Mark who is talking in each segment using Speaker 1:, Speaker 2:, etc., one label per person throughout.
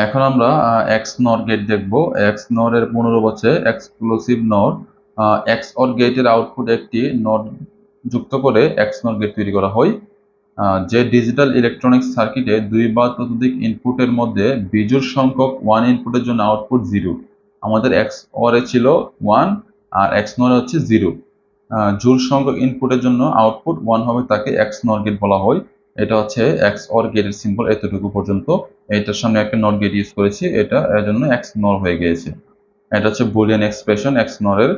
Speaker 1: এখন আমরা এক্স নর গেট দেখব। এক্স নর এর পুনরূপ হচ্ছে এক্সক্লুসিভ নর। এক্স অর গেটের আউটপুট একটি নট যুক্ত করে এক্স নর গেট তৈরি করা হয়। যে ডিজিটাল ইলেকট্রনিক্স সার্কিটে দুই বা ততোধিক ইনপুটের মধ্যে বিজোড় সংখ্যক ওয়ান ইনপুটের জন্য আউটপুট জিরো। আমাদের এক্স অরে ছিল ওয়ান আর এক্স নরে হচ্ছে জিরো। জোড় সংখ্যক ইনপুটের জন্য আউটপুট ওয়ান হবে, তাকে এক্স নর গেট বলা হয়। এটা হচ্ছে এক্স অর গেটের সিম্বল এতটুকু পর্যন্ত। এটার সামনে একটা নট গেট ইউজ করেছি, এটা এর জন্য এক্স নর হয়ে গিয়েছে। এটা হচ্ছে বুলিয়ান এক্সপ্রেশন এক্স নরের।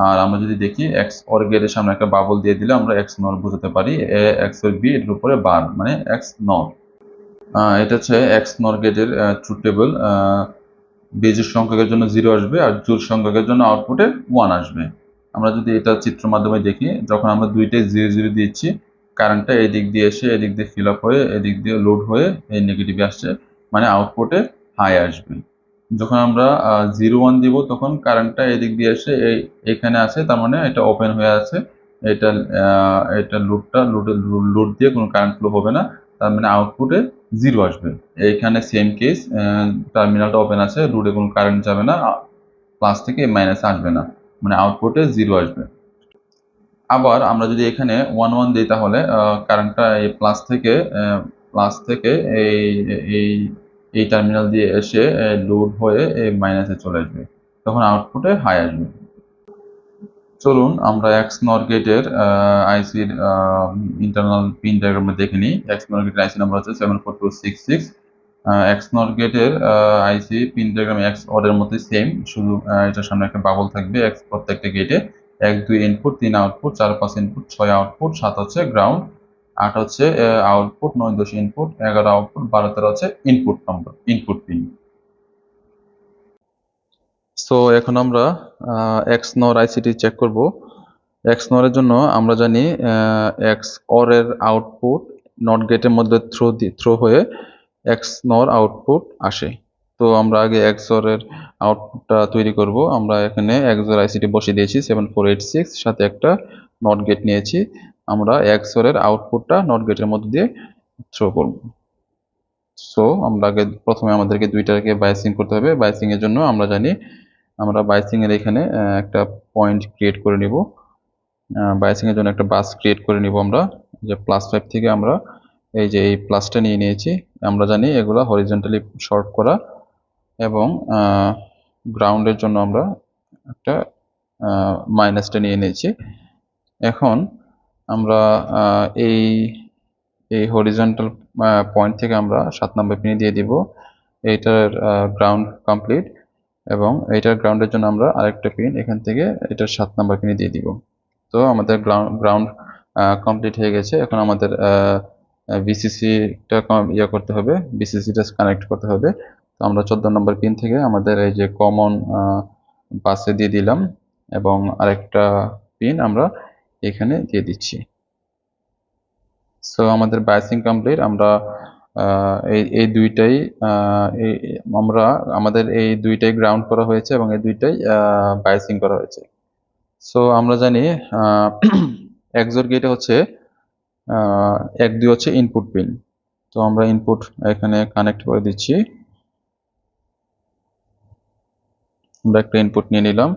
Speaker 1: আর আমরা যদি দেখি এক্স অর গেটের সামনে একটা বাবল দিয়ে দিলে আমরা এক্স নর বোঝাতে পারি। এ এক্স এর বি এর উপরে বার মানে এক্স নর। এটা হচ্ছে এক্স নর গেটের ট্রুথ টেবল। বেজোড় সংখ্যকের জন্য জিরো আসবে আর জোড় সংখ্যকের জন্য আউটপুটে ওয়ান আসবে। আমরা যদি এটা চিত্র মাধ্যমে দেখি, যখন আমরা দুইটাই জিরো জিরো দিচ্ছি, কারেন্টটা এই দিক দিয়ে এসে এদিক দিয়ে ফিল আপ হয়ে এদিক দিয়ে লোড হয়ে এই নেগেটিভে আসছে, মানে আউটপুটে হাই আসবে। যখন আমরা জিরো ওয়ান দিব তখন কারেন্টটা এদিক দিয়ে এসে এখানে আছে, তার মানে এটা ওপেন হয়ে আছে। এটা এটা লোড দিয়ে কোনো কারেন্ট ফ্লো হবে না, তার মানে আউটপুটে জিরো আসবে। এইখানে সেম কেস, টার্মিনালটা ওপেন আছে, লোডে কোনো কারেন্ট যাবে না, প্লাস থেকে মাইনাস আসবে না, মানে আউটপুটে জিরো আসবে। আবার আমরা যদি এখানে ওয়ান ওয়ান দিই তাহলে কারেন্টটা এই প্লাস থেকে এই এই এই টার্মিনাল দিয়ে এসে লোড হয়ে এই মাইনাসে চলে আসবে, তখন আউটপুটে হাই আসবে। চলুন আমরা এক্স নর গেটের আইসির ইন্টারনাল পিন ডায়াগ্রামে দেখে নিই। এক্স নর গেটের আইসি নাম্বার হচ্ছে 74266। এক্স নর গেটের আইসি পিন ডায়াগ্রাম এক্স অরের মধ্যে সেম, শুধু এটার সামনে একটা বাবল থাকবে। এক্স প্রত্যেকটা গেটে 1 2 ইনপুট, 3 আউটপুট, 4 5 ইনপুট, 6 আউটপুট, 7 হচ্ছে গ্রাউন্ড, 8 হচ্ছে আউটপুট, 9 10 ইনপুট, 11 আউটপুট, 12 13 হচ্ছে input number, input pin. So এখন আমরা এক্স নর আইসিটি চেক করব। এক্স নরের জন্য আমরা জানি এক্স অর এর আউটপুট নট গেটের মধ্যে থ্রো হয়ে এক্স নর আউটপুট আসে। তো আমরা আগে এক্স অর এর আউটপুটটা তৈরি করব। আমরা এখানে এক্স অর আইসিটি বসিয়ে দিয়েছি 7486, সাথে একটা নট গেট নিয়েছি। আমরা এক্স অর এর আউটপুটটা নট গেটের মধ্যে দিয়ে থ্রো করব। সো আমরা আগে প্রথমে আমাদেরকে দুইটাকে বাইসিং করতে হবে। বাইসিং এর জন্য আমরা জানি, আমরা বাইসিং এর এখানে একটা পয়েন্ট ক্রিয়েট করে নিব। বাইসিং এর জন্য একটা বাস ক্রিয়েট করে নিব আমরা, যে +5 থেকে আমরা এই যে এই প্লাসটা নিয়ে নিয়েছি। আমরা জানি এগুলা হরিজন্টালি শর্ট করা, এবং গ্রাউন্ডের জন্য আমরা একটা মাইনাসটা নিয়ে নিয়েছি। এখন আমরা এই এই হরিজন্টাল পয়েন্ট থেকে আমরা 7 নম্বর পিনে দিয়ে দিব। এইটার গ্রাউন্ড কমপ্লিট, এবং এইটার গ্রাউন্ডের জন্য আমরা আরেকটা পিন এখান থেকে এটার 7 নম্বর পিনে দিয়ে দিব। তো আমাদের গ্রাউন্ড কমপ্লিট হয়ে গেছে। এখন আমাদের ভিসিসিটা করতে হবে, ভিসিসিটা কানেক্ট করতে হবে। তো আমরা 14 নম্বর পিন থেকে আমাদের এই যে কমন বাসে দিয়ে দিলাম, এবং আরেকটা পিন আমরা এখানে দিয়ে দিচ্ছি। সো আমাদের বাইসিং কমপ্লিট। আমরা এই দুইটাই আমাদের এই দুইটাই গ্রাউন্ড করা হয়েছে এবং এই দুইটাই বাইসিং করা হয়েছে। সো আমরা জানি এক্সোর গেটে হচ্ছে 1 2 হচ্ছে ইনপুট পিন। তো আমরা ইনপুট এখানে কানেক্ট করে দিচ্ছি। আমরা একটা ইনপুট নিয়ে নিলাম।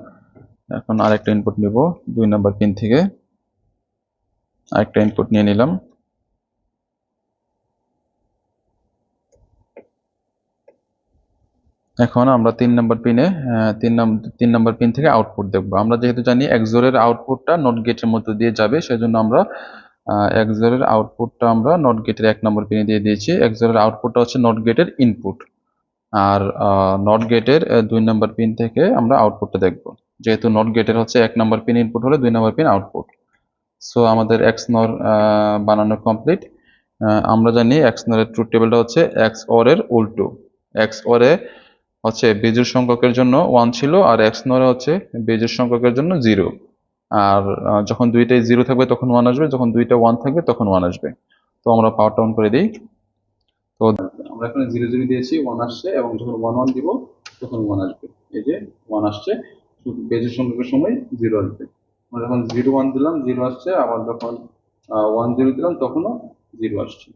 Speaker 1: এখন আরেকটা ইনপুট নিব 2 নম্বর পিন থেকে, আরেকটা ইনপুট নিয়ে নিলাম। এখন আমরা 3 নম্বর পিনে 3 নম্বর পিন থেকে আউটপুট দেখব। আমরা যেহেতু জানি এক্সোরের আউটপুটটা নট গেটের মধ্য দিয়ে যাবে, সেজন্য আমরা এক্সোরের আউটপুটটা আমরা নট গেটের 1 নম্বর পিনে দিয়ে দিয়েছি। এক্সোরের আউটপুটটা হচ্ছে নট গেটের ইনপুট, আর নট গেটের 2 নম্বর পিন থেকে আমরা আউটপুটটা দেখব। যেহেতু নট গেটের হচ্ছে 1 নম্বর পিন ইনপুট হলে 2 নম্বর পিন আউটপুট। সো আমাদের এক্স নর বানানো কমপ্লিট। আমরা জানি এক্স নরের ট্রুথ টেবিলটা হচ্ছে এক্স অর এর উল্টো। এক্স অর এ হচ্ছে বেজোড় সংখ্যকের জন্য 1 ছিল, আর এক্স নরে হচ্ছে বেজোড় সংখ্যকের জন্য 0। আর যখন দুইটাই 0 থাকবে তখন 1 আসবে, যখন দুইটা 1 থাকবে তখন 1 আসবে। তো আমরা পাওয়ারটা অন করে দিই। তো আমরা এখানে 0 0 দিয়েছি, 1 আসছে, এবং যখন 1 1 দিব তখন 1 আসবে। এই যে 1 আসছে, বেজোড় সংখ্যকের সময় 0 আসবে। আমরা যখন 0 1 দিলাম 0 আসছে, আবার যখন 1 0 দিলাম তখনও 0 আসছে।